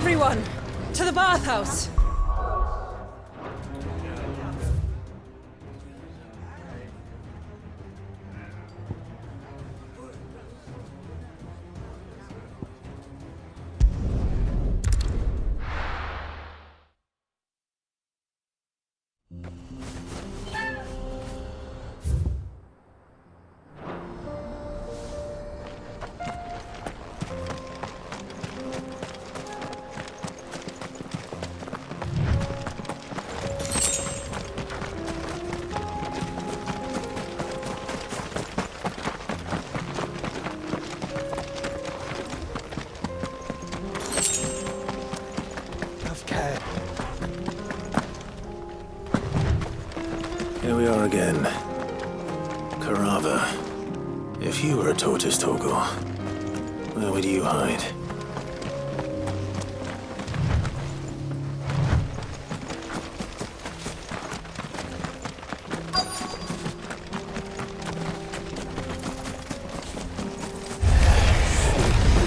Everyone, to the bathhouse! Here we are again. Carava. If you were a tortoise, Torgal, where would you hide?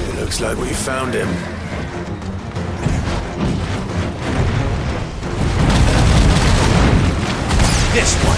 It looks like we found him. This one.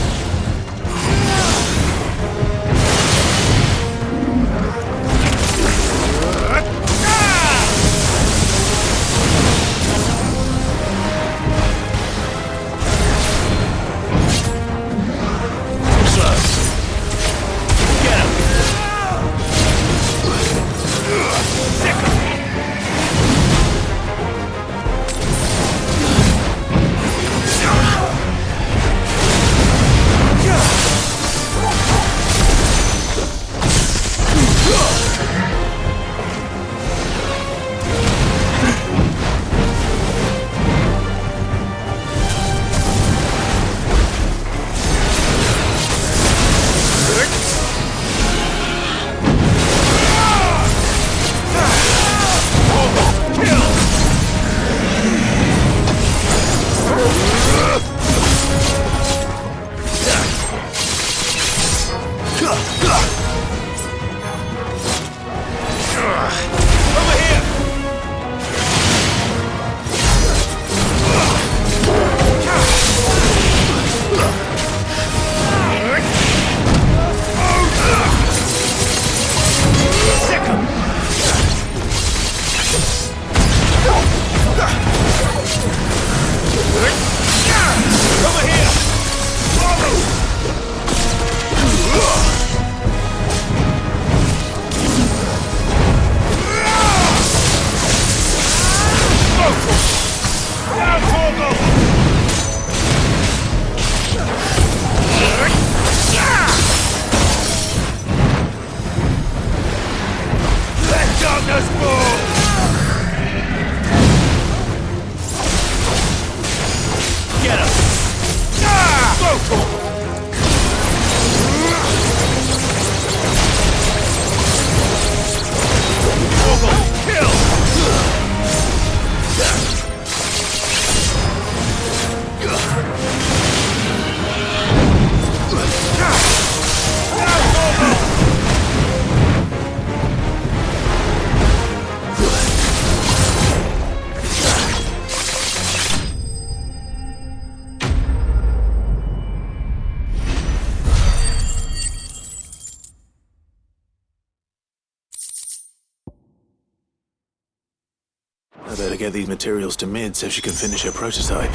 I better get these materials to Mid so she can finish her prototype.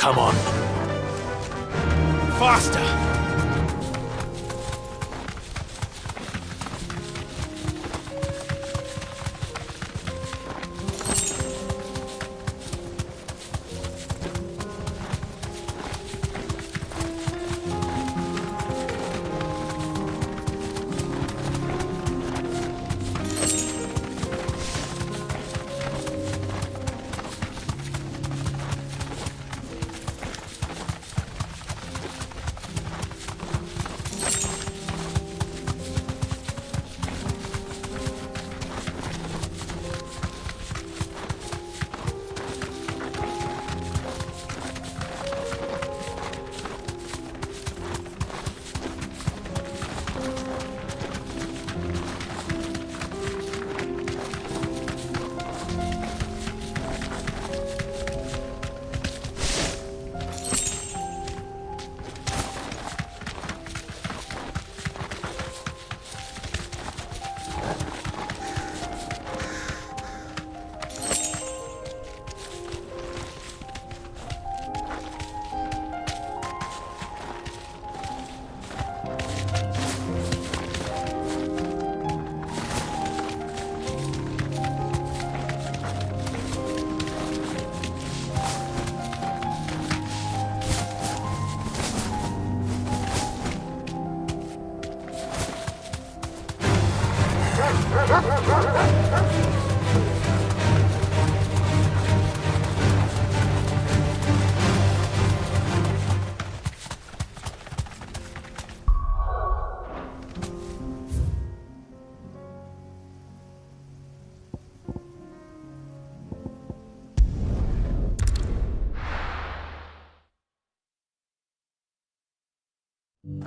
Come on. Faster! Your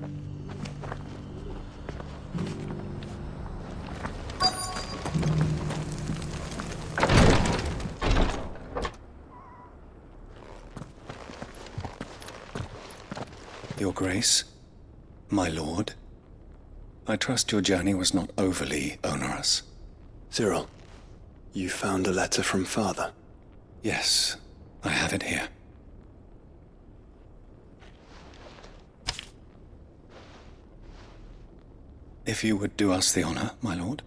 Grace, my lord, I trust your journey was not overly onerous. Cyril, you found a letter from Father? Yes, I have it here. If you would do us the honor, my lord.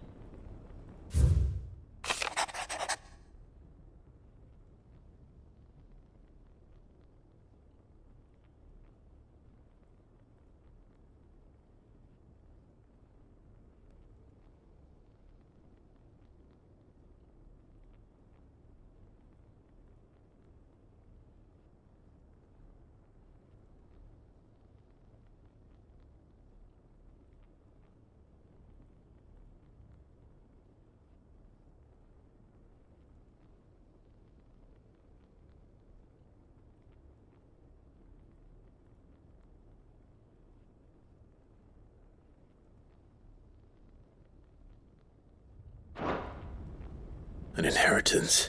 An inheritance.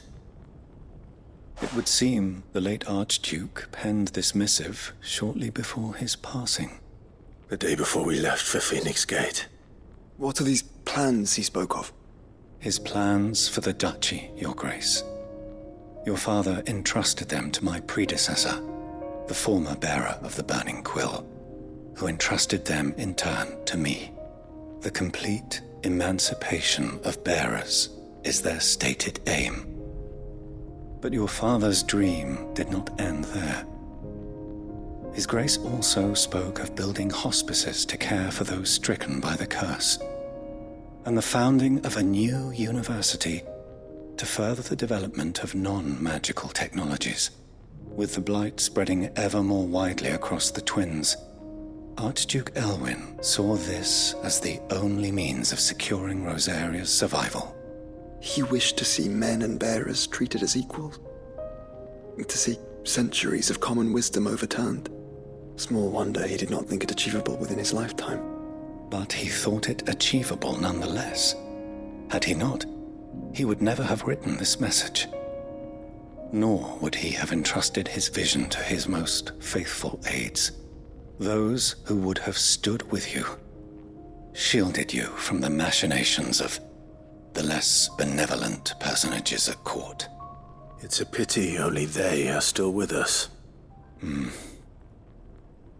It would seem the late Archduke penned this missive shortly before his passing. The day before we left for Phoenix Gate. What are these plans he spoke of? His plans for the duchy, Your Grace. Your father entrusted them to my predecessor, the former bearer of the Burning Quill, who entrusted them in turn to me. The complete emancipation of bearers is their stated aim. But your father's dream did not end there. His Grace also spoke of building hospices to care for those stricken by the curse, and the founding of a new university to further the development of non-magical technologies. With the blight spreading ever more widely across the twins, Archduke Elwyn saw this as the only means of securing Rosaria's survival. He wished to see men and bearers treated as equals. To see centuries of common wisdom overturned. Small wonder he did not think it achievable within his lifetime. But he thought it achievable nonetheless. Had he not, he would never have written this message. Nor would he have entrusted his vision to his most faithful aides, those who would have stood with you, shielded you from the machinations of the less benevolent personages at court. It's a pity only they are still with us.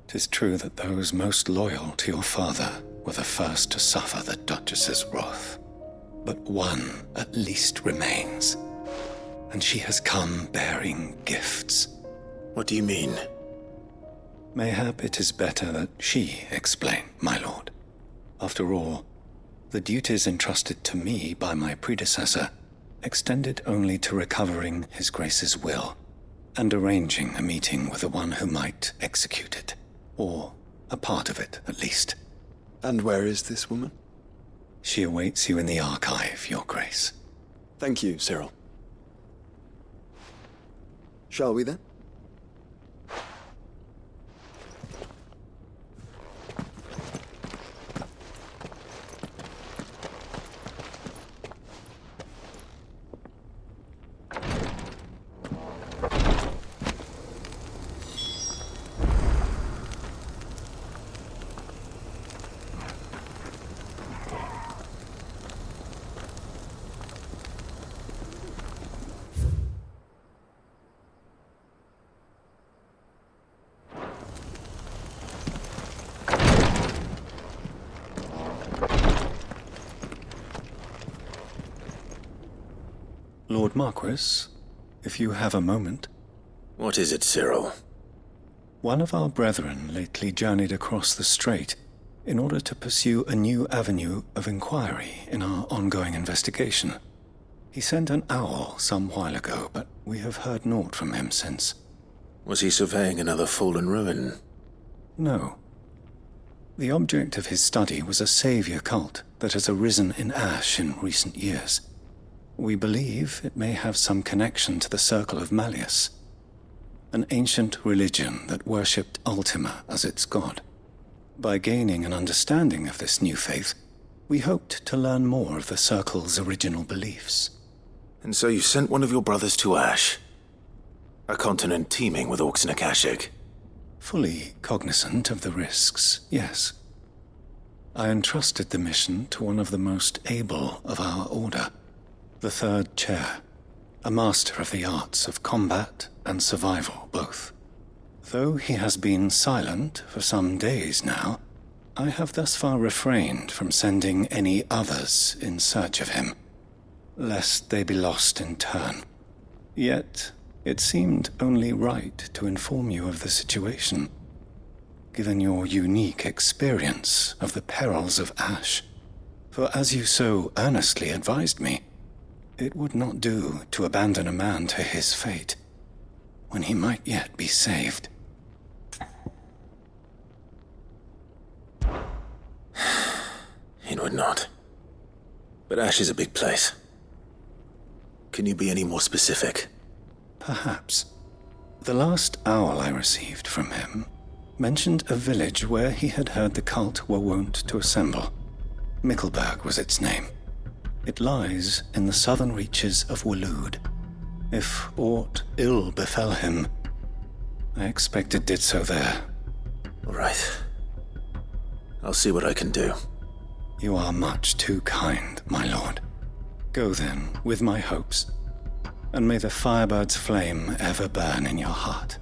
'Tis true that those most loyal to your father were the first to suffer the Duchess's wrath. But one at least remains, and she has come bearing gifts. What do you mean? Mayhap it is better that she explain, my lord. After all, the duties entrusted to me by my predecessor extended only to recovering His Grace's will and arranging a meeting with the one who might execute it, or a part of it at least. And where is this woman? She awaits you in the archive, Your Grace. Thank you, Cyril. Shall we then? Lord Marquis, if you have a moment. What is it, Cyril? One of our brethren lately journeyed across the strait in order to pursue a new avenue of inquiry in our ongoing investigation. He sent an owl some while ago, but we have heard naught from him since. Was he surveying another fallen ruin? No. The object of his study was a savior cult that has arisen in Ash in recent years. We believe it may have some connection to the Circle of Malleus, an ancient religion that worshipped Ultima as its god. By gaining an understanding of this new faith, we hoped to learn more of the Circle's original beliefs. And so you sent one of your brothers to Ash, a continent teeming with orcs and Akashic. Fully cognizant of the risks, yes. I entrusted the mission to one of the most able of our order, the Third Chair, a master of the arts of combat and survival both. Though he has been silent for some days now, I have thus far refrained from sending any others in search of him, lest they be lost in turn. Yet, it seemed only right to inform you of the situation, given your unique experience of the perils of Ash. For as you so earnestly advised me, it would not do to abandon a man to his fate, when he might yet be saved. It would not. But Ash is a big place. Can you be any more specific? Perhaps. The last owl I received from him mentioned a village where he had heard the cult were wont to assemble. Mickleburg was its name. It lies in the southern reaches of Waloed. If aught ill befell him, I expect it did so there. All right. I'll see what I can do. You are much too kind, my lord. Go then, with my hopes, and may the Firebird's flame ever burn in your heart.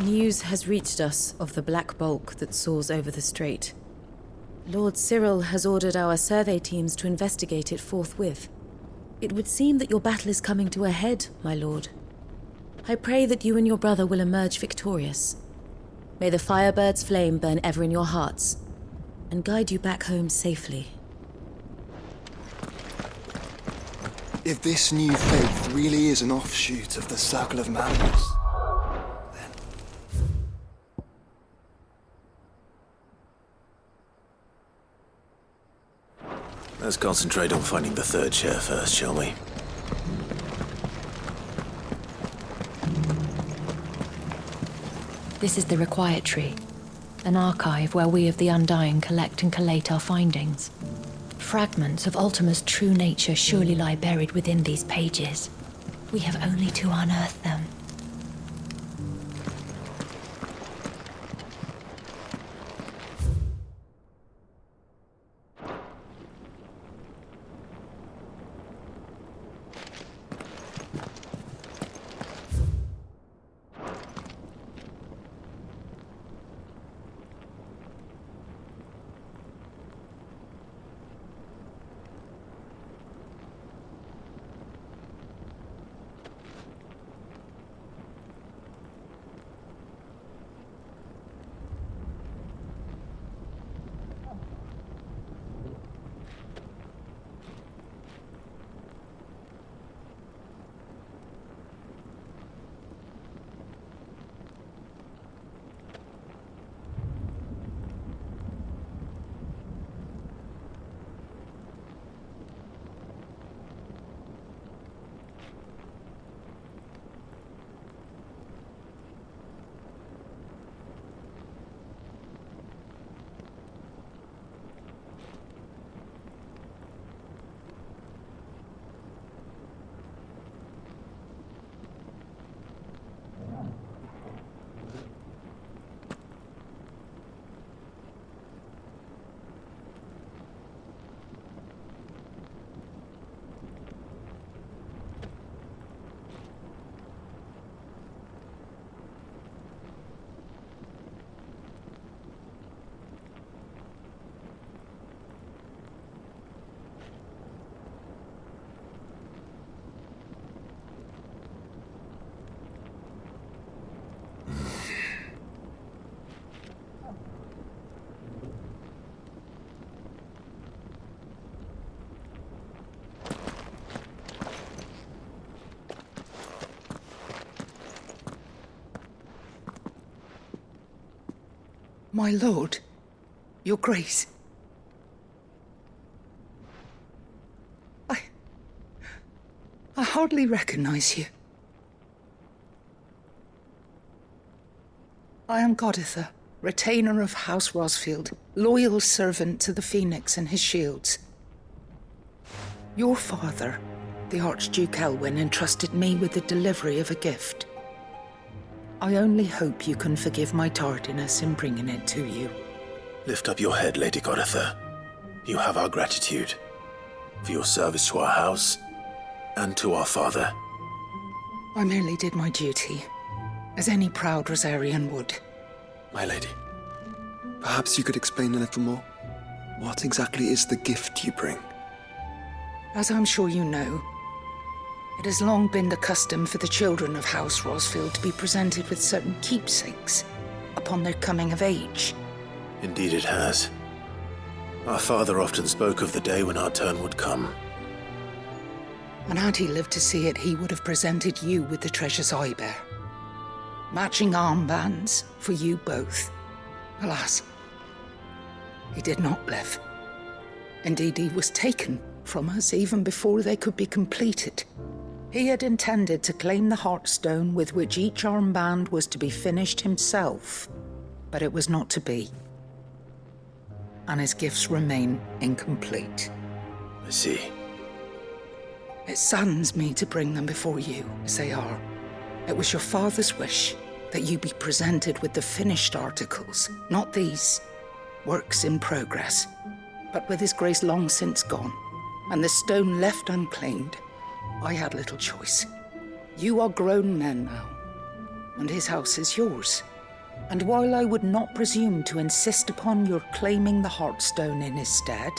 News has reached us of the black bulk that soars over the strait. Lord Cyril has ordered our survey teams to investigate it forthwith. It would seem that your battle is coming to a head, my lord. I pray that you and your brother will emerge victorious. May the Firebird's flame burn ever in your hearts, and guide you back home safely. If this new faith really is an offshoot of the Circle of Madness, Let's concentrate on finding the Third Chair first, shall we? This is the Requietry, an archive where we of the Undying collect and collate our findings. Fragments of Ultima's true nature surely lie buried within these pages. We have only to unearth them. My lord, your grace. I hardly recognize you. I am Goditha, retainer of House Rosfield, loyal servant to the Phoenix and his shields. Your father, the Archduke Elwyn, entrusted me with the delivery of a gift. I only hope you can forgive my tardiness in bringing it to you. Lift up your head, Lady Goditha. You have our gratitude for your service to our house and to our father. I merely did my duty, as any proud Rosarian would. My lady, perhaps you could explain a little more? What exactly is the gift you bring? As I'm sure you know, it has long been the custom for the children of House Rosfield to be presented with certain keepsakes upon their coming of age. Indeed it has. Our father often spoke of the day when our turn would come. And had he lived to see it, he would have presented you with the treasures I bear. Matching armbands for you both. Alas, he did not live. Indeed, he was taken from us even before they could be completed. He had intended to claim the Heartstone with which each armband was to be finished himself, but it was not to be. And his gifts remain incomplete. I see. It saddens me to bring them before you, as they are. It was your father's wish that you be presented with the finished articles, not these works in progress. But with his grace long since gone, and the stone left unclaimed, I had little choice. You are grown men now, and his house is yours. And while I would not presume to insist upon your claiming the Heartstone in his stead,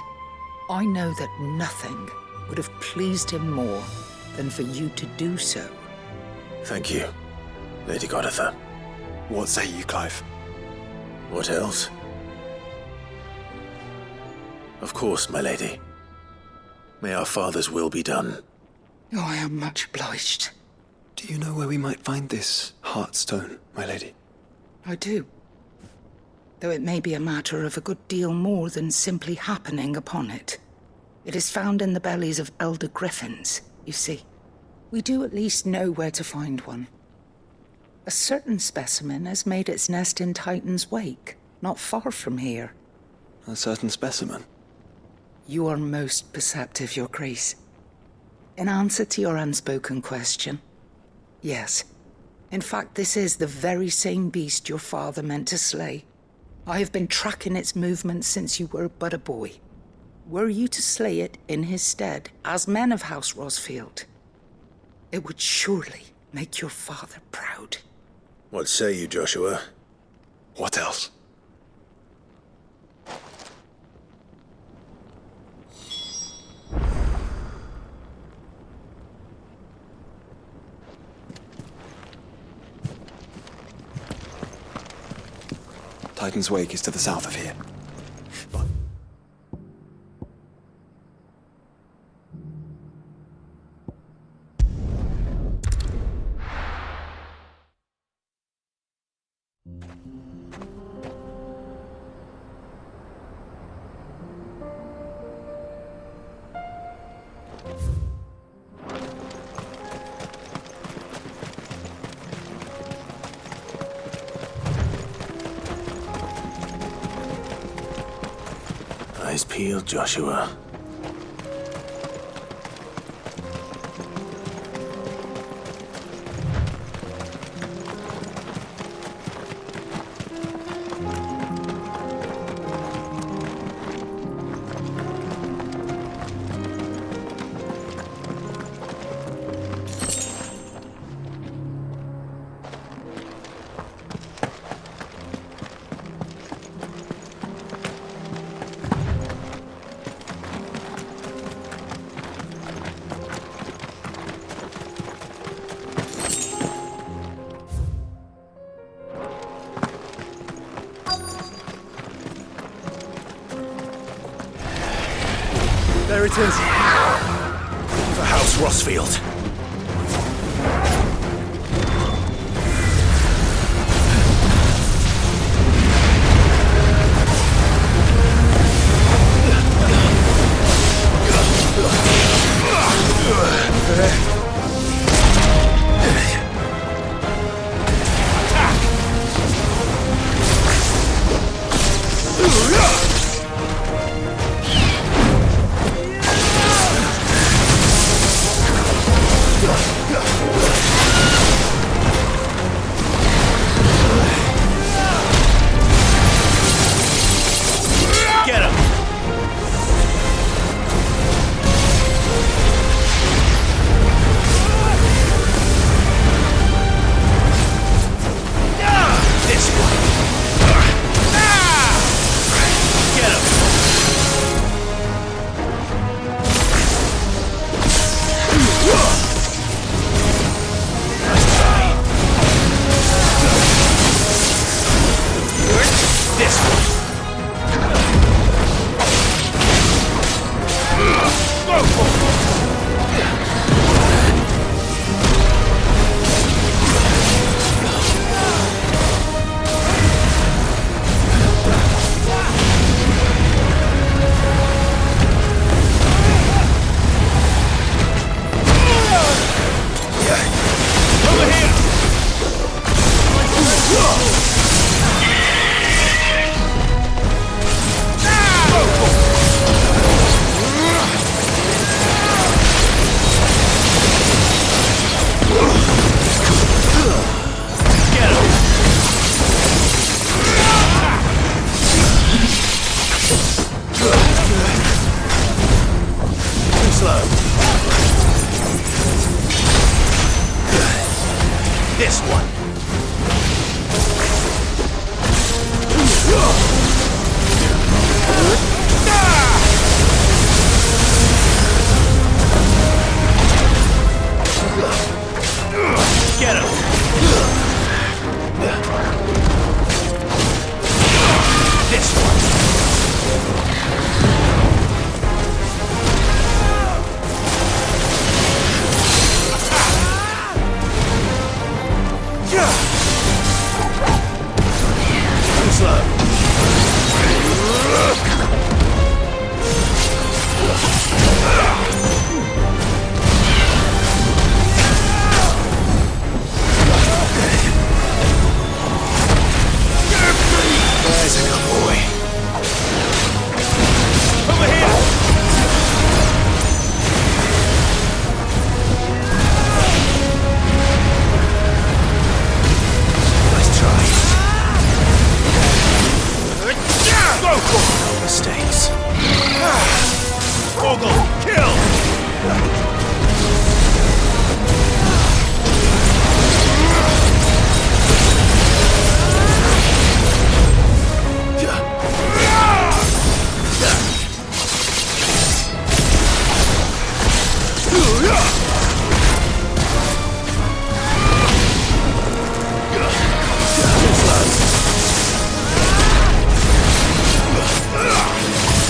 I know that nothing would have pleased him more than for you to do so. Thank you, Lady Goditha. What say you, Clive? What else? Of course, my lady. May our father's will be done. Oh, I am much obliged. Do you know where we might find this Heartstone, my lady? I do. Though it may be a matter of a good deal more than simply happening upon it. It is found in the bellies of elder griffins, you see. We do at least know where to find one. A certain specimen has made its nest in Titan's Wake, not far from here. A certain specimen? You are most perceptive, Your Grace. In answer to your unspoken question, yes. In fact, this is the very same beast your father meant to slay. I have been tracking its movements since you were but a boy. Were you to slay it in his stead, as men of House Rosfield, it would surely make your father proud. What say you, Joshua? What else? Titan's Wake is to the south of here. Eyes peeled, Joshua. There it is. For House Rosfield. This one. Get him. This one. Too slow. There's a good boy. Over here! Nice try. Go for it! No mistakes. Vogel, kill!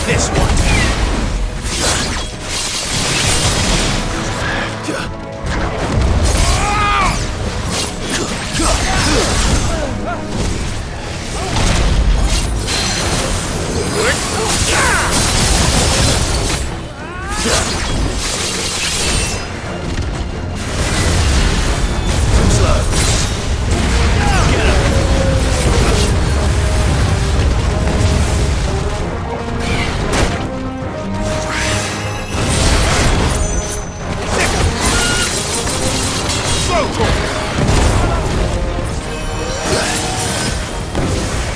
This one. Slow. Get him.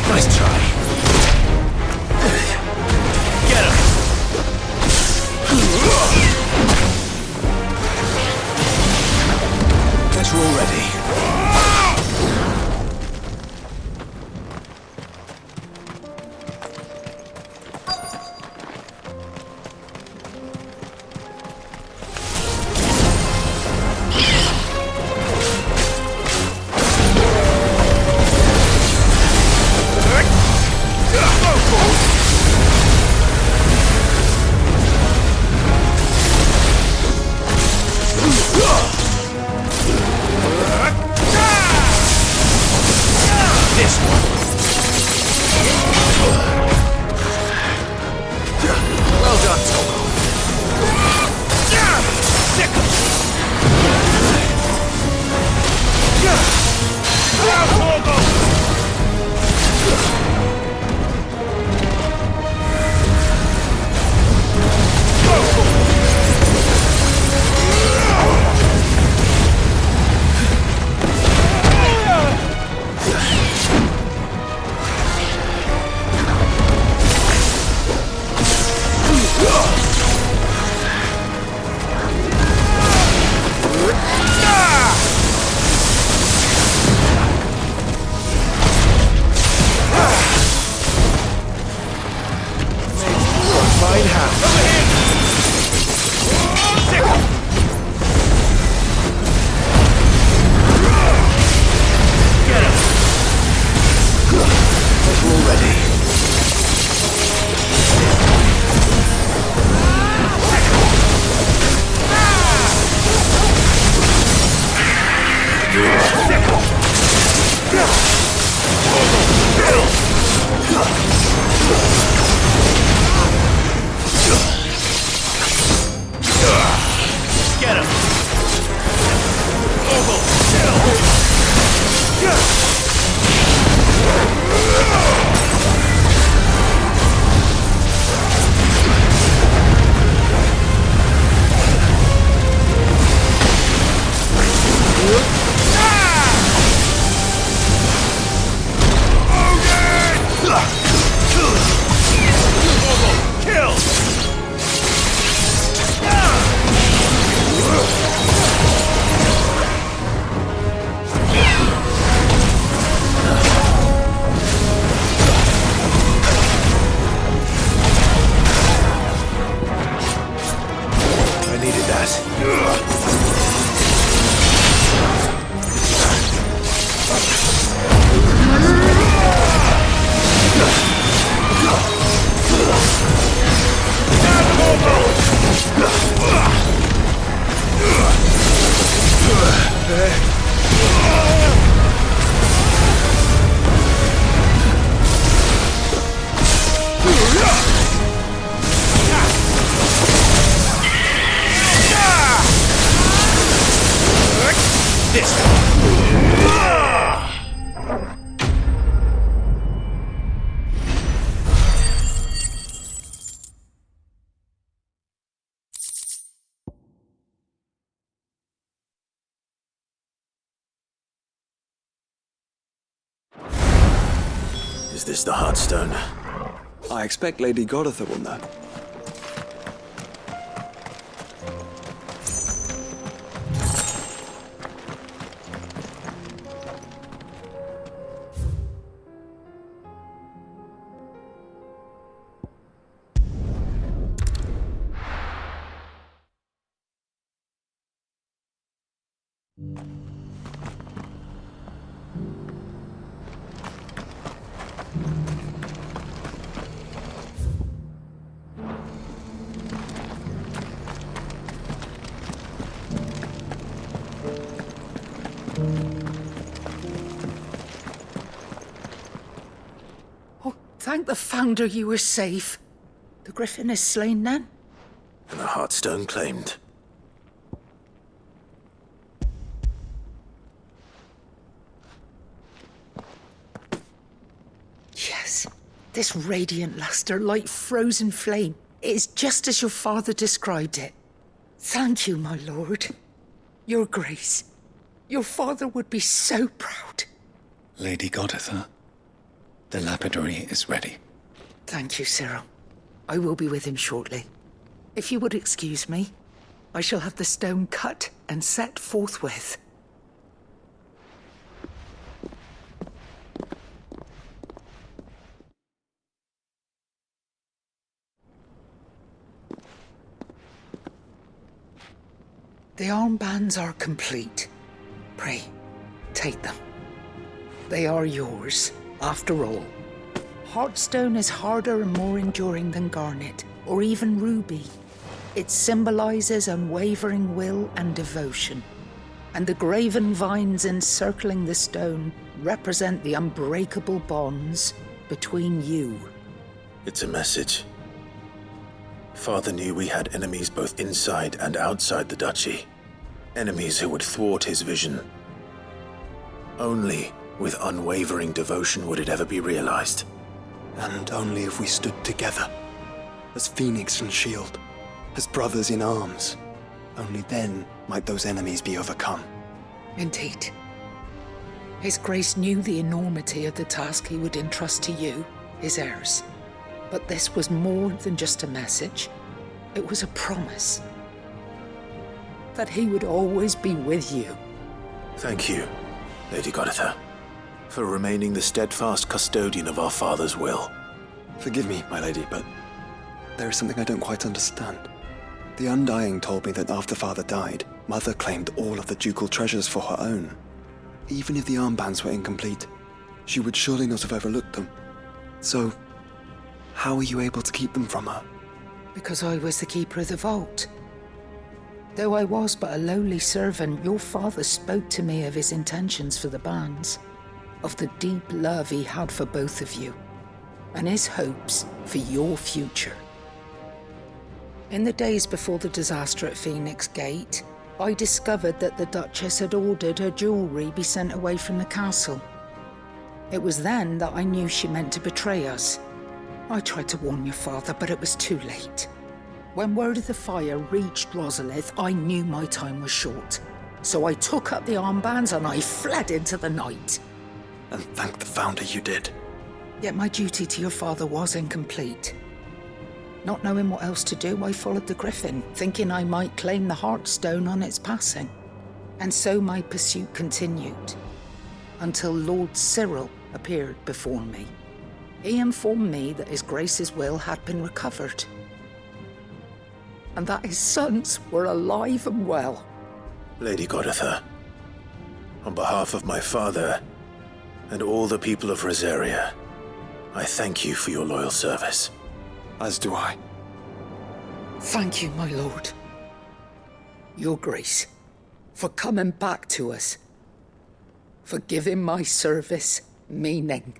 Nice try. Get him. Guess we're all ready. Get him! Ogle, kill! Is this the Heartstone? I expect Lady Goditha will know. Thank the Founder you were safe. The Griffin is slain then? And the Heartstone claimed. Yes. This radiant luster, like frozen flame, it is just as your father described it. Thank you, my lord. Your grace. Your father would be so proud. Lady Goditha, the lapidary is ready. Thank you, Cyril. I will be with him shortly. If you would excuse me, I shall have the stone cut and set forthwith. The armbands are complete. Pray, take them. They are yours, after all. Heartstone is harder and more enduring than garnet, or even ruby. It symbolizes unwavering will and devotion. And the graven vines encircling the stone represent the unbreakable bonds between you. It's a message. Father knew we had enemies both inside and outside the duchy. Enemies who would thwart his vision. Only with unwavering devotion would it ever be realized. And only if we stood together, as Phoenix and Shield, as brothers in arms, only then might those enemies be overcome. Indeed. His Grace knew the enormity of the task he would entrust to you, his heirs. But this was more than just a message. It was a promise. That he would always be with you. Thank you, Lady Goditha, for remaining the steadfast custodian of our father's will. Forgive me, my lady, but there is something I don't quite understand. The Undying told me that after Father died, Mother claimed all of the ducal treasures for her own. Even if the armbands were incomplete, she would surely not have overlooked them. So, how were you able to keep them from her? Because I was the keeper of the vault. Though I was but a lowly servant, your father spoke to me of his intentions for the bands, of the deep love he had for both of you. and his hopes for your future. In the days before the disaster at Phoenix Gate, I discovered that the Duchess had ordered her jewelry be sent away from the castle. It was then that I knew she meant to betray us. I tried to warn your father, but it was too late. When word of the fire reached Rosalith, I knew my time was short. So I took up the armbands and I fled into the night. And thank the Founder you did. Yet my duty to your father was incomplete. Not knowing what else to do, I followed the Griffin, thinking I might claim the Heartstone on its passing. And so my pursuit continued, until Lord Cyril appeared before me. He informed me that His Grace's will had been recovered, and that his sons were alive and well. Lady Goditha, on behalf of my father and all the people of Rosaria, I thank you for your loyal service. As do I. Thank you, my lord. Your Grace, for coming back to us, for giving my service meaning.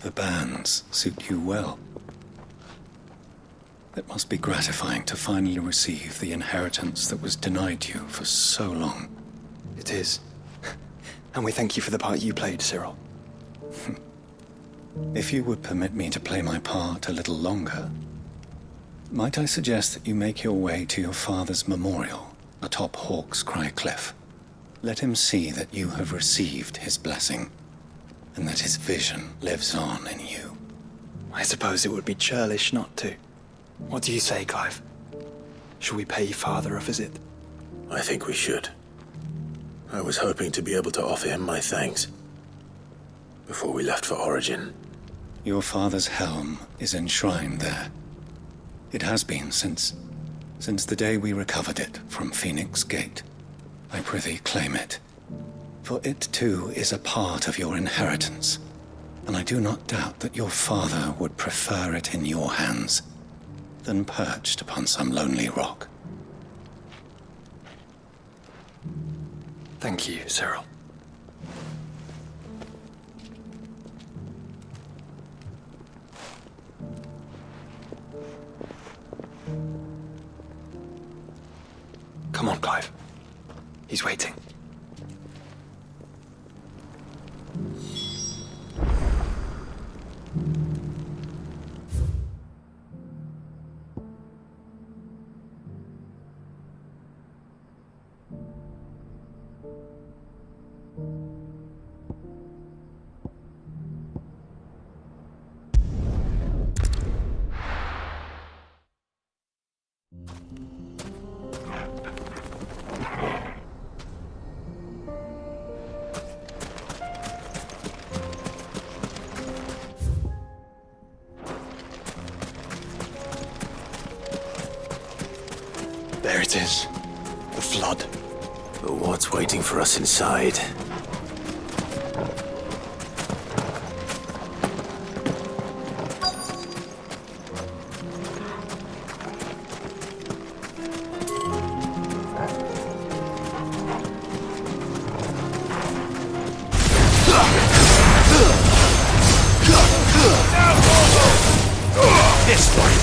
The bands suit you well. It must be gratifying to finally receive the inheritance that was denied you for so long. It is. And we thank you for the part you played, Cyril. If you would permit me to play my part a little longer, might I suggest that you make your way to your father's memorial atop Hawk's Cry Cliff? Let him see that you have received his blessing, and that his vision lives on in you. I suppose it would be churlish not to. What do you say, Clive? Shall we pay Father a visit? I think we should. I was hoping to be able to offer him my thanks before we left for Origin. Your father's helm is enshrined there. It has been since the day we recovered it from Phoenix Gate. I prithee claim it. For it too is a part of your inheritance, and I do not doubt that your father would prefer it in your hands than perched upon some lonely rock. Thank you, Cyril. Come on, Clive. He's waiting. There it is. The flood. But what's waiting for us inside? This way!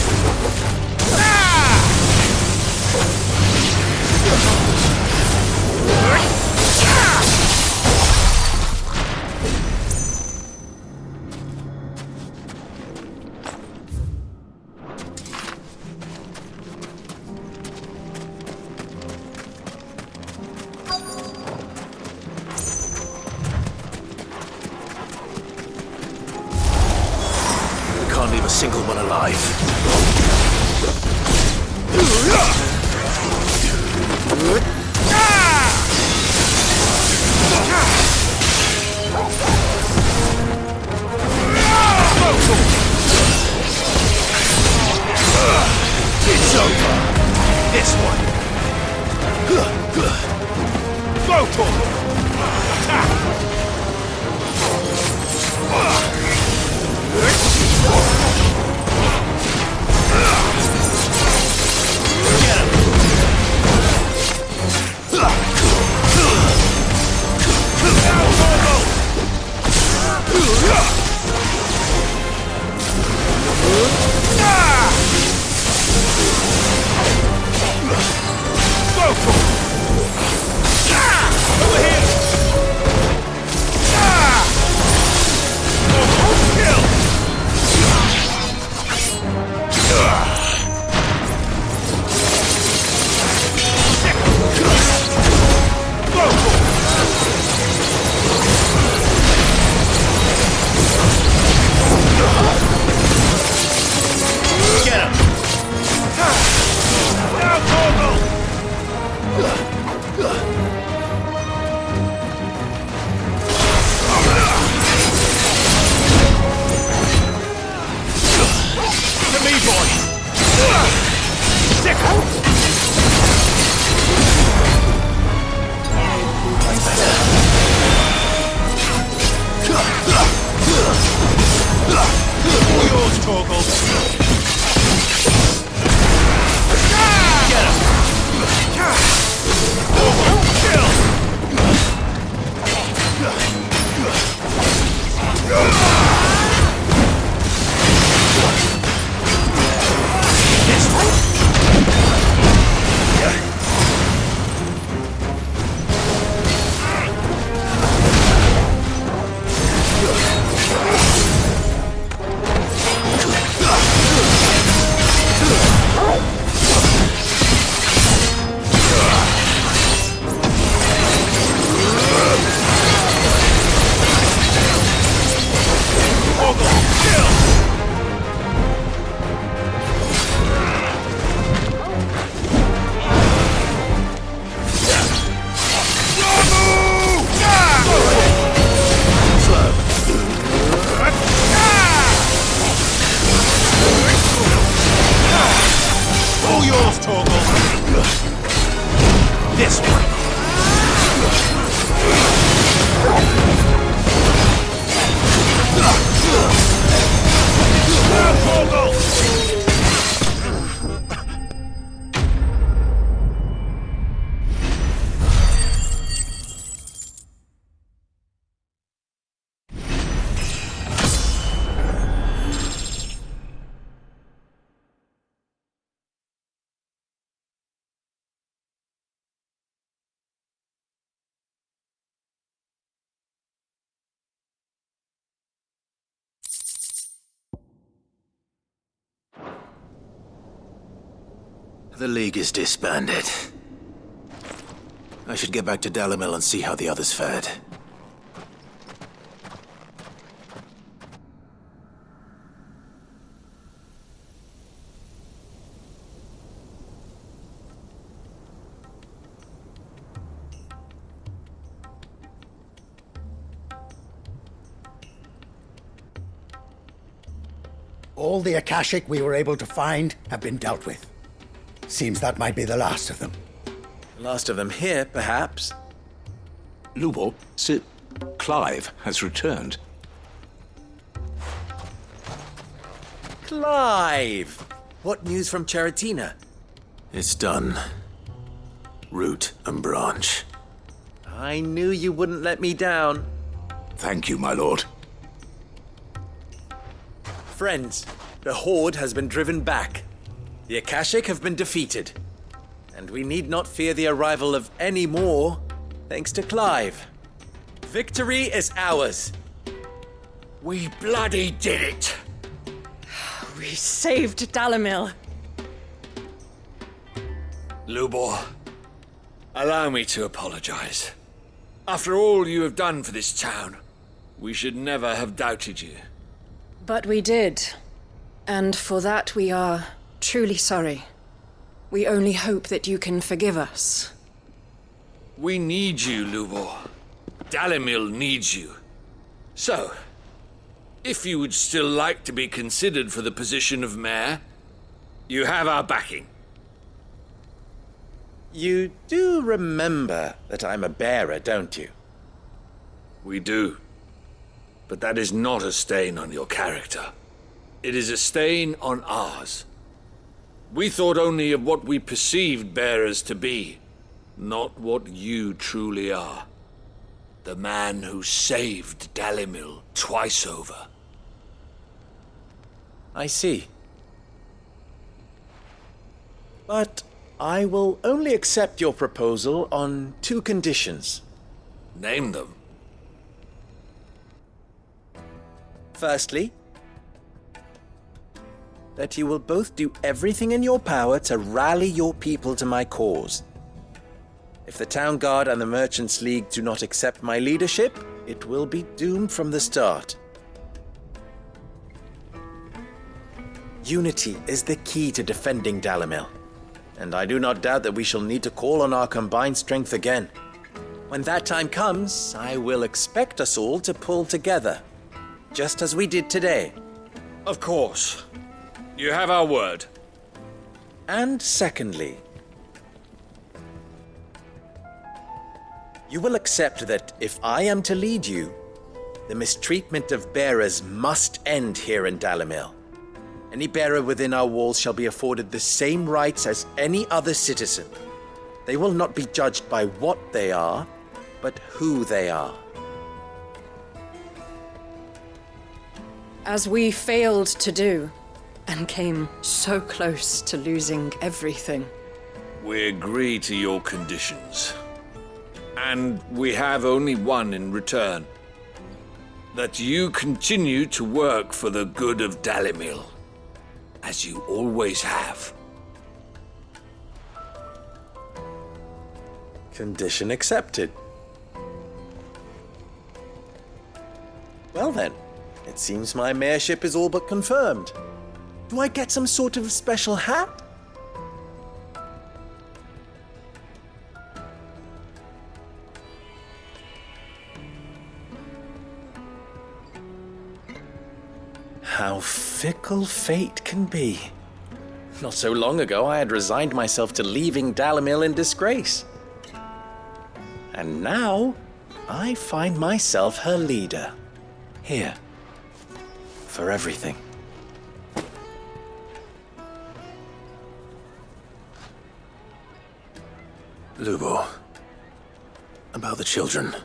Can't leave a single one alive. It's over! This one! Photon! Torgal! This one! The League is disbanded. I should get back to Dalimil and see how the others fared. All the Akashic we were able to find have been dealt with. Seems that might be the last of them. The last of them here, perhaps. Lubor, Clive has returned. Clive! What news from Charatina? It's done. Root and branch. I knew you wouldn't let me down. Thank you, my lord. Friends, the Horde has been driven back. The Akashic have been defeated. And we need not fear the arrival of any more, thanks to Clive. Victory is ours. We bloody did it! We saved Dalimil. Lubor, allow me to apologize. After all you have done for this town, we should never have doubted you. But we did. And for that we are truly sorry. We only hope that you can forgive us. We need you, Lubor. Dalimil needs you. So, if you would still like to be considered for the position of mayor, you have our backing. You do remember that I'm a bearer, don't you? We do. But that is not a stain on your character. It is a stain on ours. We thought only of what we perceived bearers to be, not what you truly are. The man who saved Dalimil twice over. I see. But I will only accept your proposal on 2 conditions. Name them. Firstly, that you will both do everything in your power to rally your people to my cause. If the Town Guard and the Merchants League do not accept my leadership, it will be doomed from the start. Unity is the key to defending Dalimil, and I do not doubt that we shall need to call on our combined strength again. When that time comes, I will expect us all to pull together, just as we did today. Of course. You have our word. And secondly, you will accept that if I am to lead you, the mistreatment of bearers must end here in Dalimil. Any bearer within our walls shall be afforded the same rights as any other citizen. They will not be judged by what they are, but who they are. As we failed to do, and came so close to losing everything. We agree to your conditions. And we have only one in return. That you continue to work for the good of Dalimil, as you always have. Condition accepted. Well then, it seems my mayorship is all but confirmed. Do I get some sort of special hat? How fickle fate can be. Not so long ago, I had resigned myself to leaving Dalimil in disgrace. And now, I find myself her leader. Here. For everything. Lubo, about the children.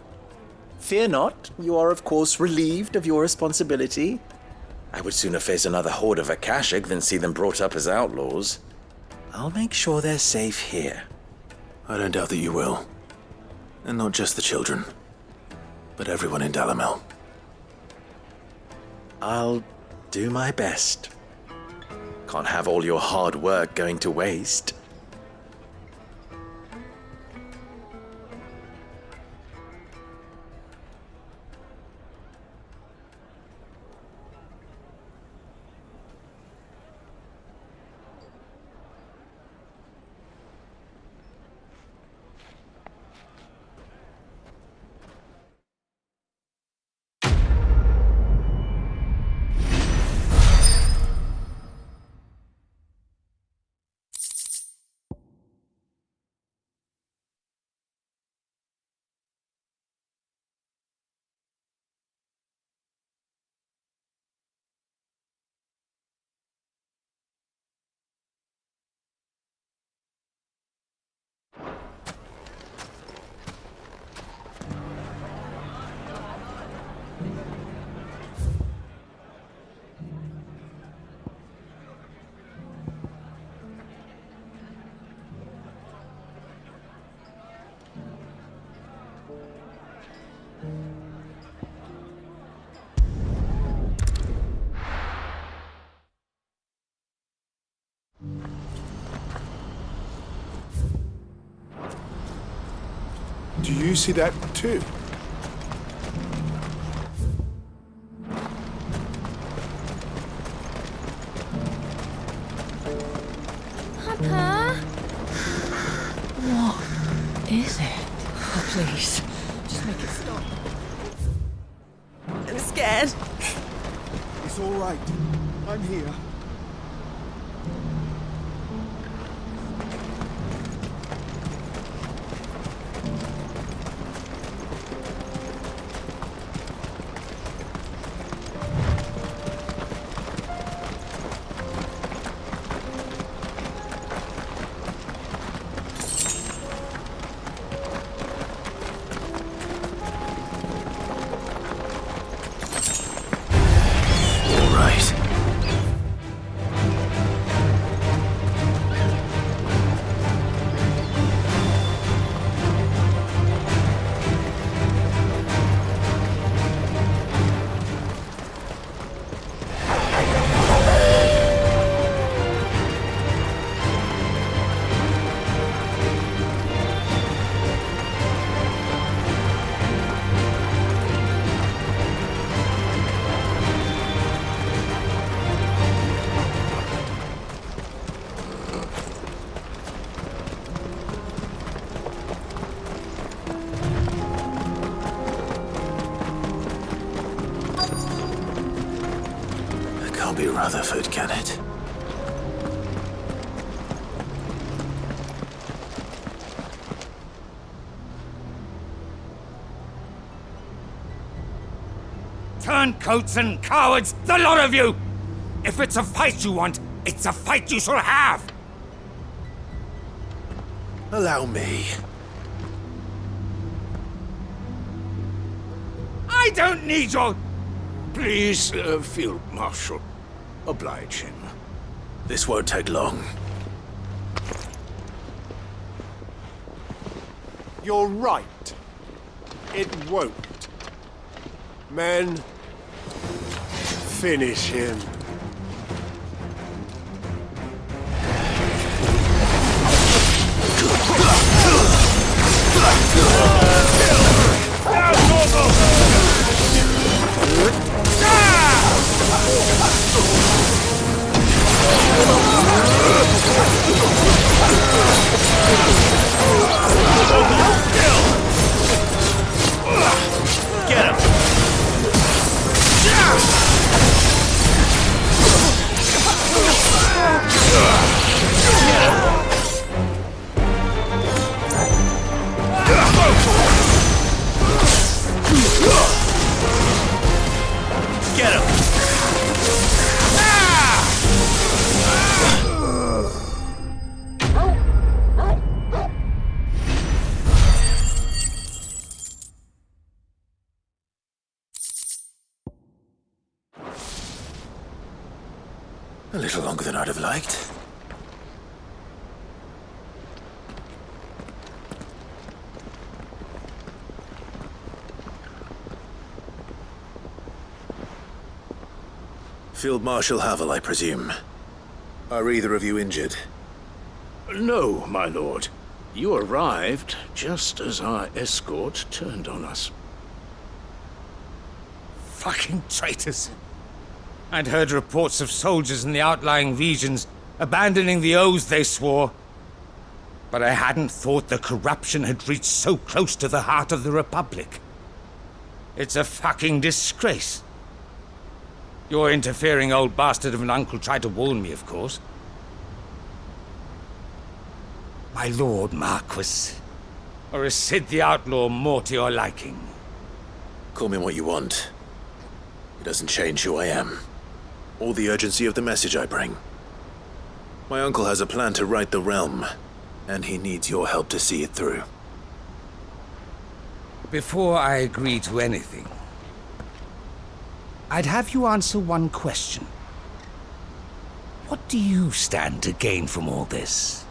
Fear not, you are of course relieved of your responsibility. I would sooner face another horde of Akashic than see them brought up as outlaws. I'll make sure they're safe here. I don't doubt that you will. And not just the children, but everyone in Dalimil. I'll do my best. Can't have all your hard work going to waste. Do you see that too? Papa? What is it? Oh, please. Just make it stop. I'm scared. It's all right. I'm here. Be Rutherford, can it? Turncoats and cowards, the lot of you! If it's a fight you want, it's a fight you shall have! Allow me. I don't need your... Please, Field Marshal, oblige him. This won't take long. You're right. It won't. Men, finish him. Get him! Get him! A little longer than I'd have liked. Field Marshal Havel, I presume. Are either of you injured? No, my lord. You arrived just as our escort turned on us. Fucking traitors. I'd heard reports of soldiers in the outlying regions abandoning the oaths they swore. But I hadn't thought the corruption had reached so close to the heart of the Republic. It's a fucking disgrace. Your interfering old bastard of an uncle tried to warn me, of course. My lord Marquis. Or is Sid the Outlaw more to your liking? Call me what you want. It doesn't change who I am, or the urgency of the message I bring. My uncle has a plan to right the realm, and he needs your help to see it through. Before I agree to anything, I'd have you answer one question. What do you stand to gain from all this?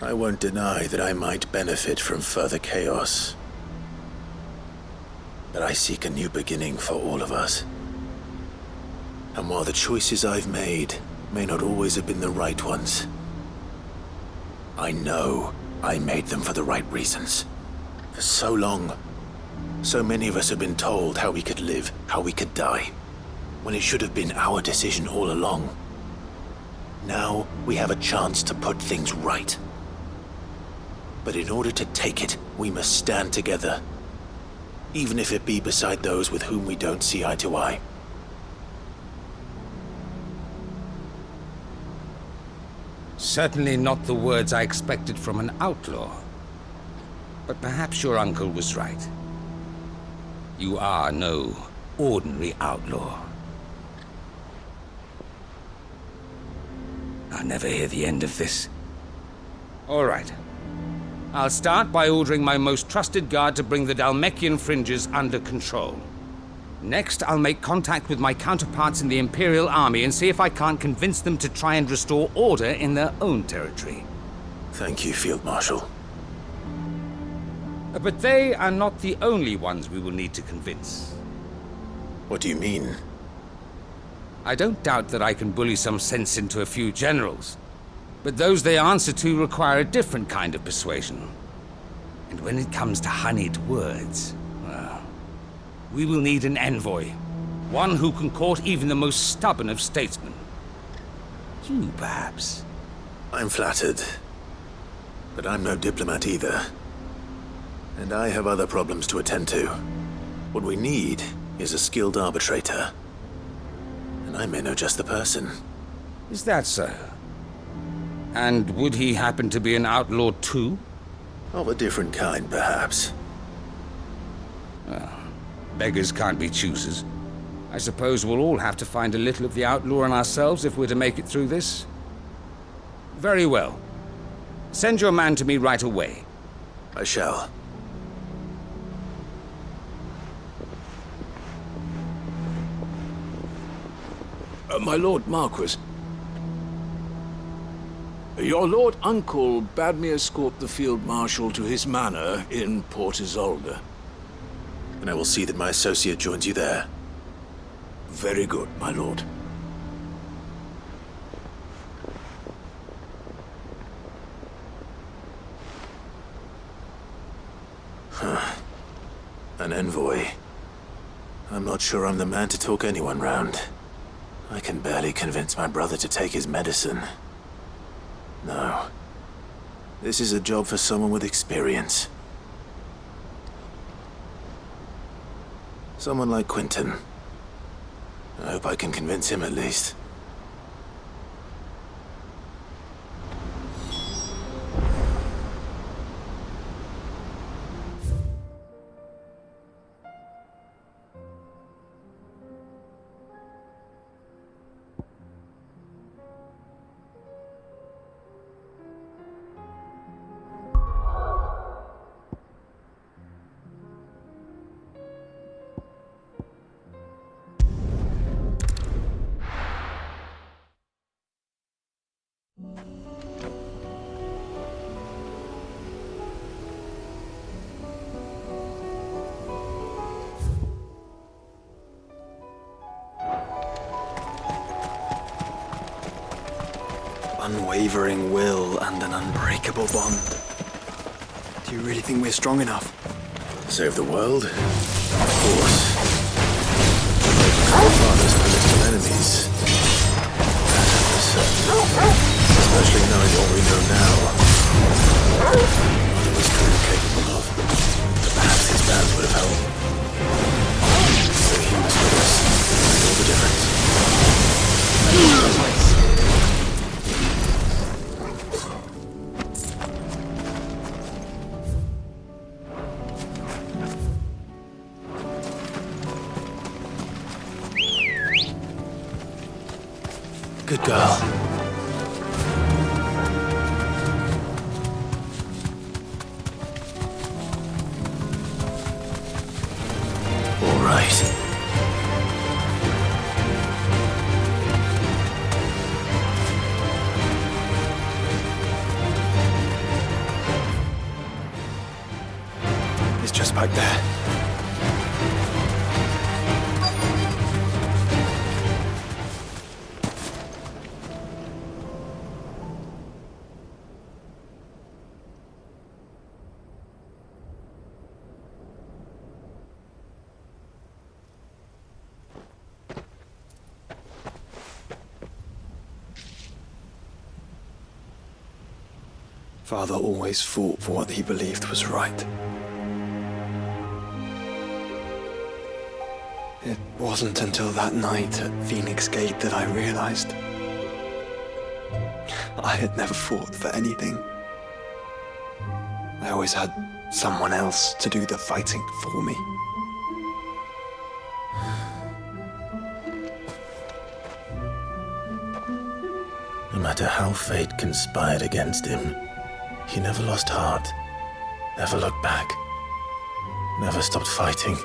I won't deny that I might benefit from further chaos. But I seek a new beginning for all of us. And while the choices I've made may not always have been the right ones, I know I made them for the right reasons. For so long, so many of us have been told how we could live, how we could die, when it should have been our decision all along. Now we have a chance to put things right. But in order to take it, we must stand together, even if it be beside those with whom we don't see eye to eye. Certainly not the words I expected from an outlaw. But perhaps your uncle was right. You are no ordinary outlaw. I'll never hear the end of this. All right. I'll start by ordering my most trusted guard to bring the Dhalmekian fringes under control. Next, I'll make contact with my counterparts in the Imperial Army and see if I can't convince them to try and restore order in their own territory. Thank you, Field Marshal. But they are not the only ones we will need to convince. What do you mean? I don't doubt that I can bully some sense into a few generals. But those they answer to require a different kind of persuasion. And when it comes to honeyed words, well, we will need an envoy. One who can court even the most stubborn of statesmen. You, perhaps. I'm flattered. But I'm no diplomat either. And I have other problems to attend to. What we need is a skilled arbitrator. And I may know just the person. Is that so? And would he happen to be an outlaw too? Of a different kind, perhaps. Well, beggars can't be choosers. I suppose we'll all have to find a little of the outlaw in ourselves if we're to make it through this. Very well. Send your man to me right away. I shall. My Lord Marquis. Your Lord Uncle bade me escort the Field Marshal to his manor in Port Isolde. And I will see that my associate joins you there. Very good, my lord. An envoy. I'm not sure I'm the man to talk anyone round. I can barely convince my brother to take his medicine. No. This is a job for someone with experience. Someone like Quentin. I hope I can convince him at least. Unwavering will and an unbreakable bond. Do you really think we're strong enough? Save the world? Of course. Our father's political enemies. That is certain. Especially knowing what we know now. What he was truly capable of. Perhaps his band would have helped. So he was with us. Made all the difference. Good girl. All right. It's just back there. Father always fought for what he believed was right. It wasn't until that night at Phoenix Gate that I realized I had never fought for anything. I always had someone else to do the fighting for me. No matter how fate conspired against him, he never lost heart, never looked back, never stopped fighting.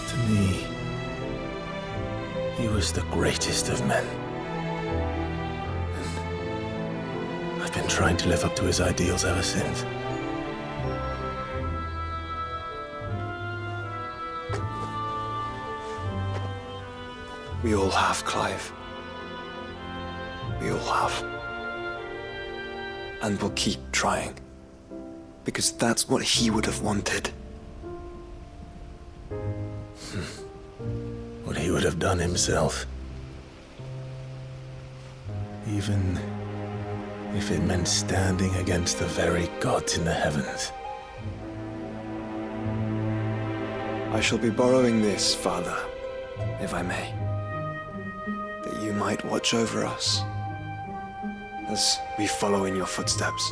To me, he was the greatest of men. And I've been trying to live up to his ideals ever since. We all have, Clive. We all have. And we'll keep trying. Because that's what he would have wanted. What he would have done himself. Even if it meant standing against the very gods in the heavens. I shall be borrowing this, Father, if I may. That you might watch over us as we follow in your footsteps.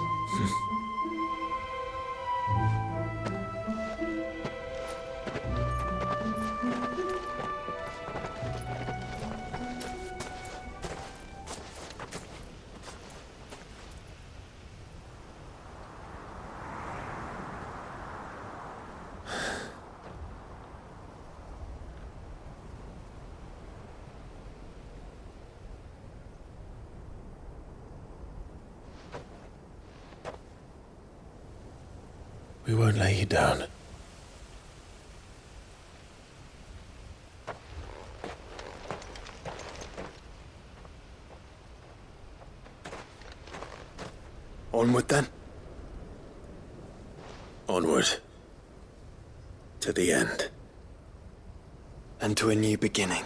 We won't lay you down. Onward then. Onward. To the end. And to a new beginning.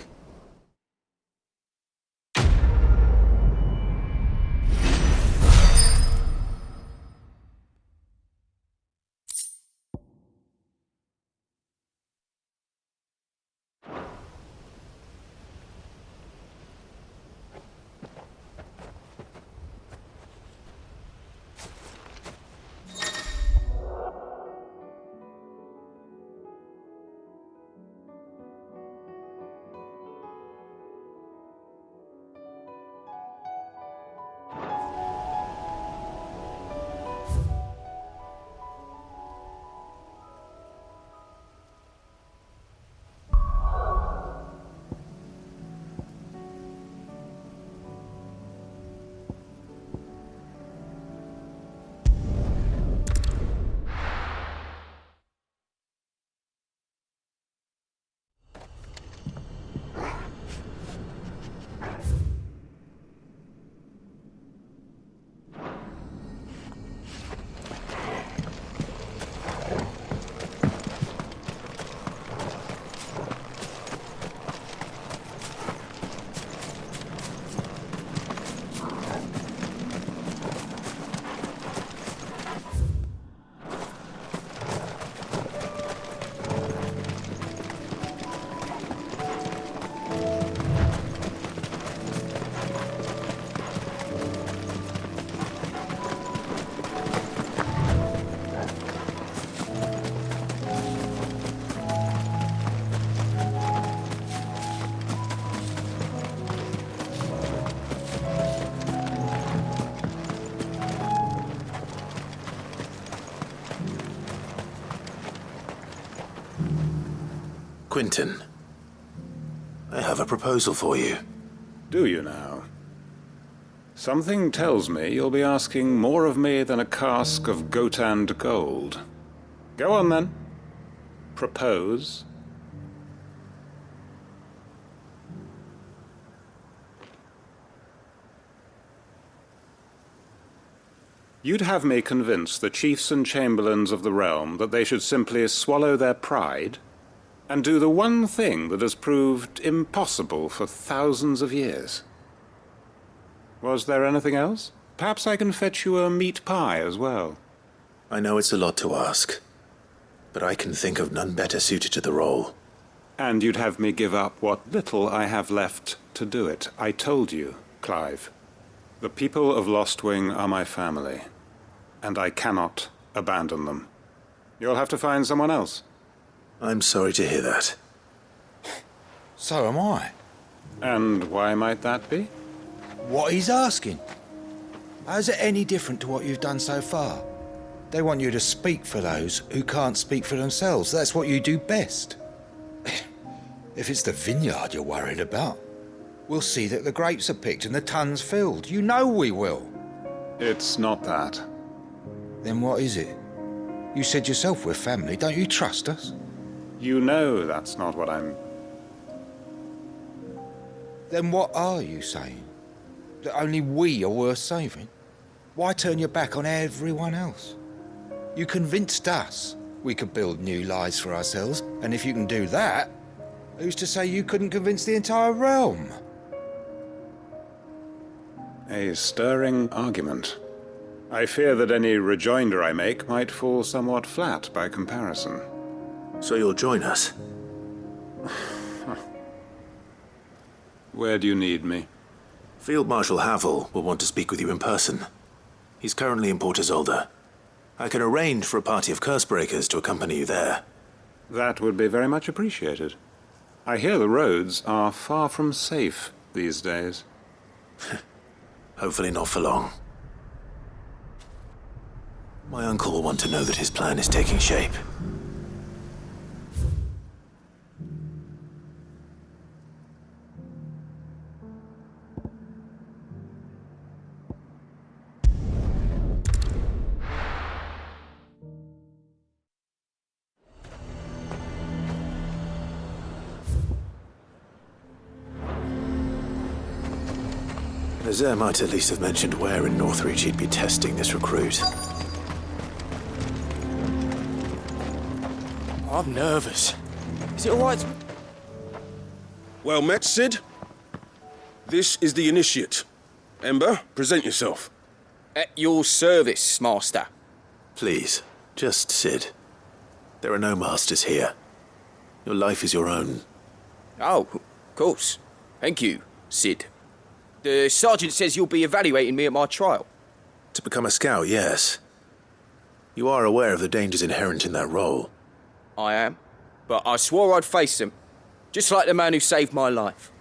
Quentin, I have a proposal for you. Do you now? Something tells me you'll be asking more of me than a cask of Gotand gold. Go on then. Propose. You'd have me convince the chiefs and chamberlains of the realm that they should simply swallow their pride and do the one thing that has proved impossible for thousands of years. Was there anything else? Perhaps I can fetch you a meat pie as well. I know it's a lot to ask, but I can think of none better suited to the role. And you'd have me give up what little I have left to do it. I told you, Clive. The people of Lostwing are my family, and I cannot abandon them. You'll have to find someone else. I'm sorry to hear that. So am I. And why might that be? What he's asking. How's it any different to what you've done so far? They want you to speak for those who can't speak for themselves. That's what you do best. If it's the vineyard you're worried about, we'll see that the grapes are picked and the tons filled. You know we will. It's not that. Then what is it? You said yourself we're family. Don't you trust us? You know that's not what I'm... Then what are you saying? That only we are worth saving? Why turn your back on everyone else? You convinced us we could build new lives for ourselves, and if you can do that, who's to say you couldn't convince the entire realm? A stirring argument. I fear that any rejoinder I make might fall somewhat flat by comparison. So you'll join us? Where do you need me? Field Marshal Havel will want to speak with you in person. He's currently in Port Isolde. I can arrange for a party of Cursebreakers to accompany you there. That would be very much appreciated. I hear the roads are far from safe these days. Hopefully not for long. My uncle will want to know that his plan is taking shape. Azure might at least have mentioned where in Northreach he'd be testing this recruit. I'm nervous. Is it alright? Well met, Sid. This is the Initiate. Ember, present yourself. At your service, Master. Please, just Sid. There are no masters here. Your life is your own. Oh, of course. Thank you, Sid. The Sergeant says you'll be evaluating me at my trial. To become a scout, yes. You are aware of the dangers inherent in that role. I am. But I swore I'd face them. Just like the man who saved my life.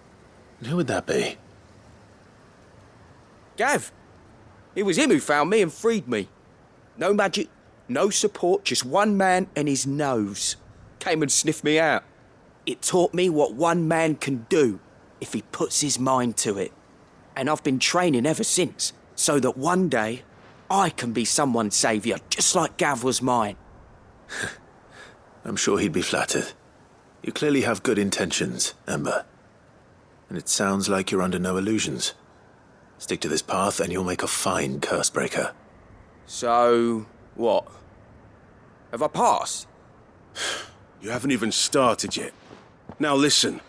And who would that be? Gav. It was him who found me and freed me. No magic, no support, just one man and his nose. Came and sniffed me out. It taught me what one man can do if he puts his mind to it. And I've been training ever since, so that one day I can be someone's saviour, just like Gav was mine. I'm sure he'd be flattered. You clearly have good intentions, Ember. And it sounds like you're under no illusions. Stick to this path and you'll make a fine Cursebreaker. So, what? Have I passed? You haven't even started yet. Now listen.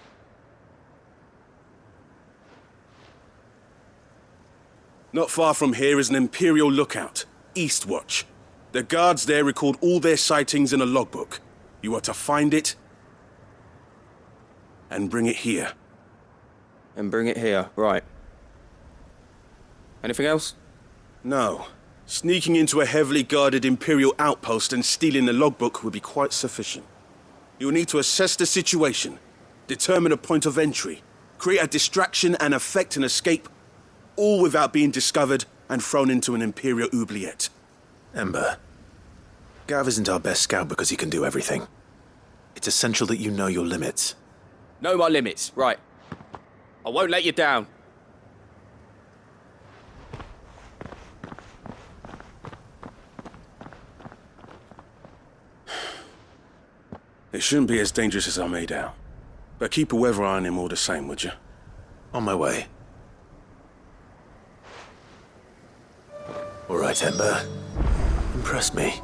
Not far from here is an Imperial lookout, Eastwatch. The guards there record all their sightings in a logbook. You are to find it and bring it here. And bring it here, right. Anything else? No. Sneaking into a heavily guarded Imperial outpost and stealing the logbook would be quite sufficient. You will need to assess the situation, determine a point of entry, create a distraction and effect an escape, all without being discovered and thrown into an Imperial oubliette. Ember, Gav isn't our best scout because he can do everything. It's essential that you know your limits. Know my limits, right. I won't let you down. It shouldn't be as dangerous as I made out. But keep a weather eye on him all the same, would you? On my way. All right, Ember. Impress me.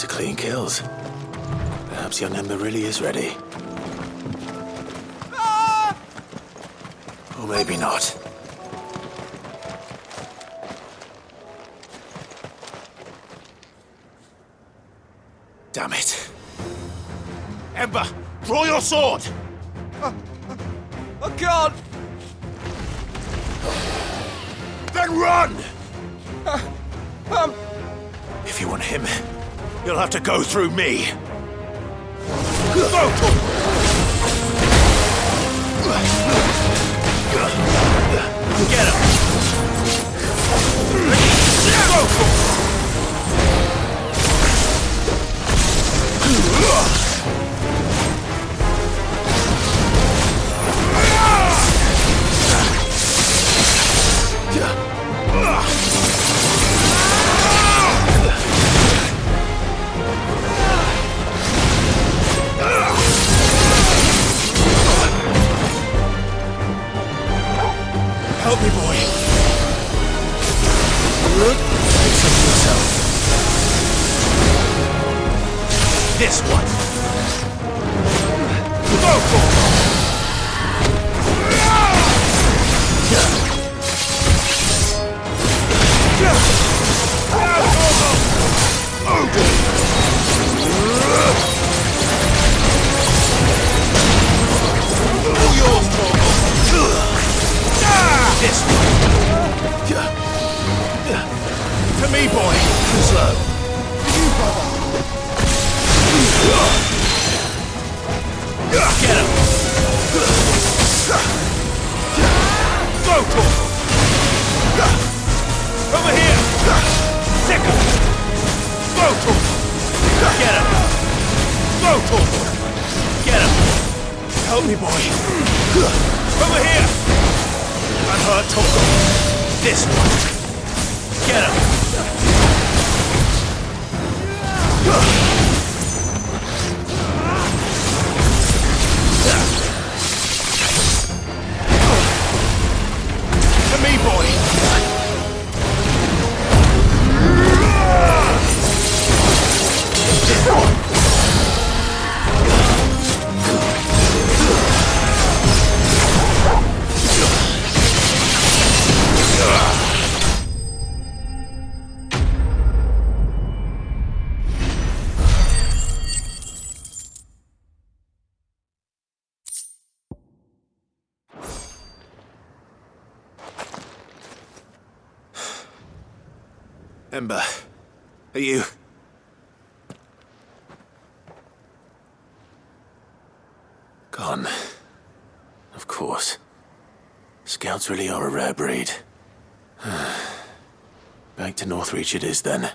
These are clean kills. Perhaps young Ember really is ready. Or maybe not. Damn it. Ember, draw your sword! I can't! Then run! If you want him, You'll have to go through me. Get him! This one! Go for it! This one! To me, boy! Slow. Get him! Go, Torgal! Over here! Sick him! Go, Torgal! Get him! Go, Torgal! Get him! Help me, boy! Over here! I'm hurt, Torgal. This one! Get him! To me, boy! This one! Ember, are you... Gone. Of course. Scouts really are a rare breed. Back to Northreach it is, then.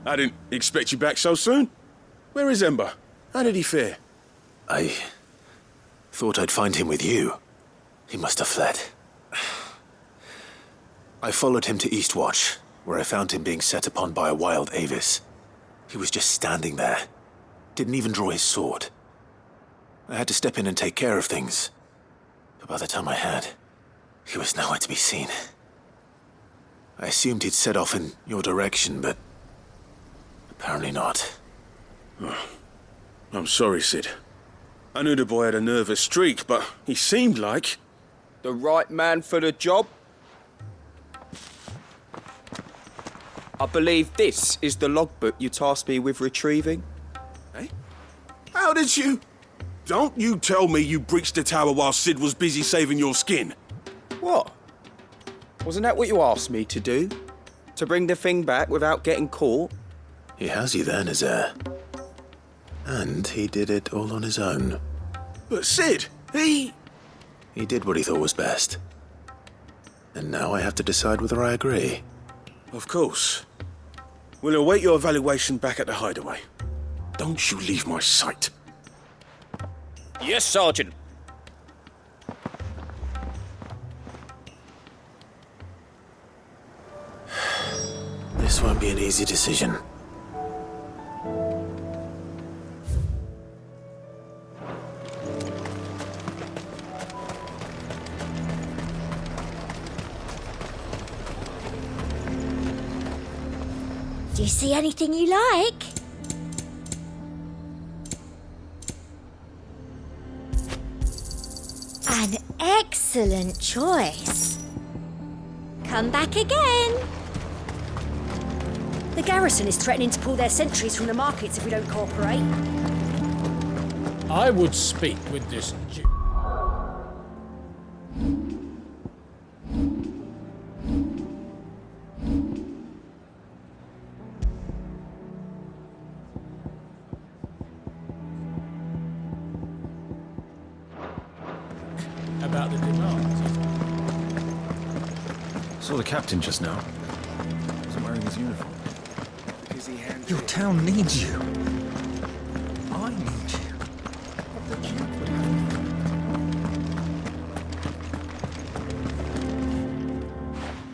I didn't expect you back so soon. Where is Ember? How did he fare? I thought I'd find him with you. He must have fled. I followed him to Eastwatch, where I found him being set upon by a wild Avis. He was just standing there. Didn't even draw his sword. I had to step in and take care of things. But by the time I had, he was nowhere to be seen. I assumed he'd set off in your direction, but apparently not. I'm sorry, Sid. I knew the boy had a nervous streak, but he seemed like... The right man for the job? I believe this is the logbook you tasked me with retrieving. Eh? How did you... Don't you tell me you breached the tower while Sid was busy saving your skin. What? Wasn't that what you asked me to do? To bring the thing back without getting caught? He has you there, Nazaire. And he did it all on his own. But Sid, he did what he thought was best. And now I have to decide whether I agree. Of course. We'll await your evaluation back at the hideaway. Don't you leave my sight. Yes, Sergeant. This won't be an easy decision. Do you see anything you like? An excellent choice. Come back again. The garrison is threatening to pull their sentries from the markets if we don't cooperate. I would speak with this Jew. about the demands. Saw the captain just now. Wasn't wearing his uniform. Your town needs you. I need you.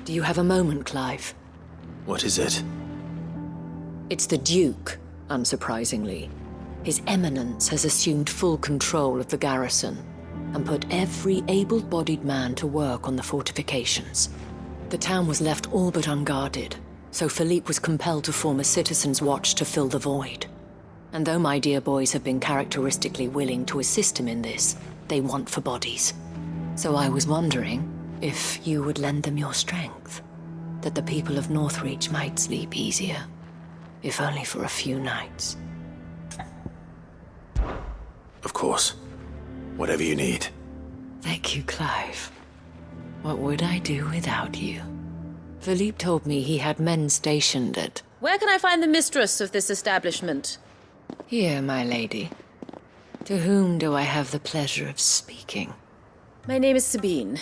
Do you have a moment, Clive? What is it? It's the Duke, unsurprisingly. His Eminence has assumed full control of the garrison and put every able-bodied man to work on the fortifications. The town was left all but unguarded, so Philippe was compelled to form a citizens' watch to fill the void. And though my dear boys have been characteristically willing to assist him in this, they want for bodies. So I was wondering if you would lend them your strength, that the people of Northreach might sleep easier, if only for a few nights. Of course. Whatever you need. Thank you, Clive. What would I do without you? Philippe told me he had men stationed at... Where can I find the mistress of this establishment? Here, my lady. To whom do I have the pleasure of speaking? My name is Sabine,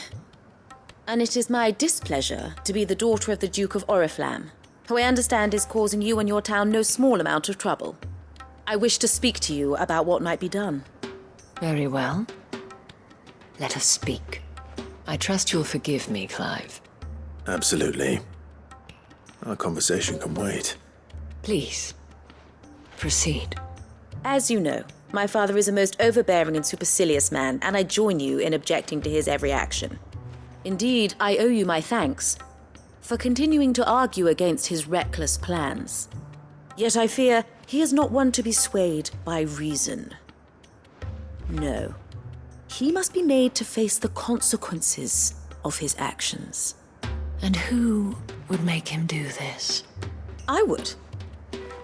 and it is my displeasure to be the daughter of the Duke of Oriflamme, who I understand is causing you and your town no small amount of trouble. I wish to speak to you about what might be done. Very well. Let us speak. I trust you'll forgive me, Clive. Absolutely. Our conversation can wait. Please, proceed. As you know, my father is a most overbearing and supercilious man, and I join you in objecting to his every action. Indeed, I owe you my thanks for continuing to argue against his reckless plans. Yet I fear he is not one to be swayed by reason. No. He must be made to face the consequences of his actions. And who would make him do this? I would.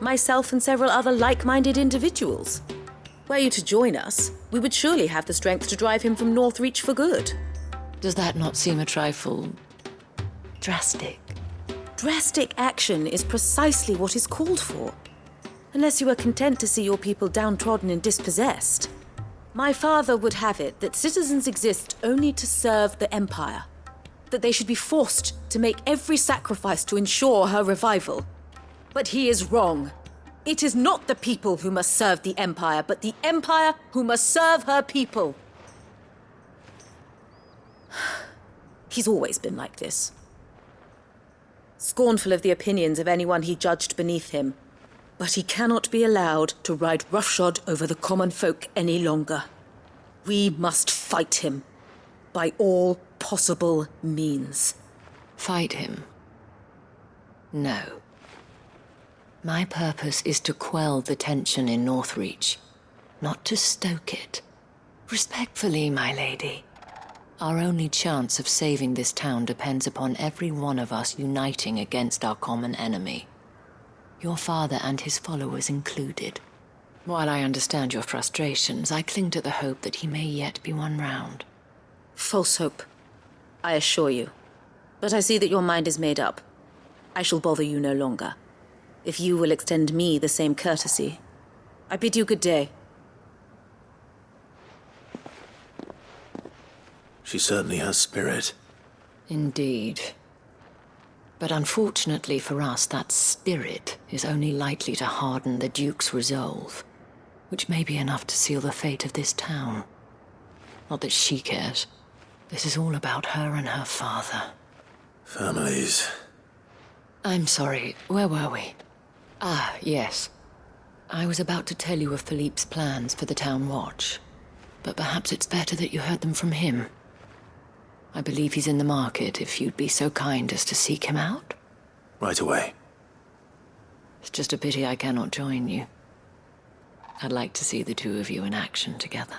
Myself and several other like-minded individuals. Were you to join us, we would surely have the strength to drive him from Northreach for good. Does that not seem a trifle... drastic? Drastic action is precisely what is called for. Unless you are content to see your people downtrodden and dispossessed. My father would have it that citizens exist only to serve the Empire. That they should be forced to make every sacrifice to ensure her revival. But he is wrong. It is not the people who must serve the Empire, but the Empire who must serve her people. He's always been like this. Scornful of the opinions of anyone he judged beneath him. But he cannot be allowed to ride roughshod over the common folk any longer. We must fight him. By all possible means. Fight him? No. My purpose is to quell the tension in Northreach, not to stoke it. Respectfully, my lady. Our only chance of saving this town depends upon every one of us uniting against our common enemy. Your father and his followers included. While I understand your frustrations, I cling to the hope that he may yet be won round. False hope, I assure you. But I see that your mind is made up. I shall bother you no longer. If you will extend me the same courtesy, I bid you good day. She certainly has spirit. Indeed. But unfortunately for us, that spirit is only likely to harden the Duke's resolve, which may be enough to seal the fate of this town. Not that she cares. This is all about her and her father. Families. I'm sorry, where were we? Ah, yes. I was about to tell you of Philippe's plans for the town watch, but perhaps it's better that you heard them from him. I believe he's in the market, if you'd be so kind as to seek him out. Right away. It's just a pity I cannot join you. I'd like to see the two of you in action together.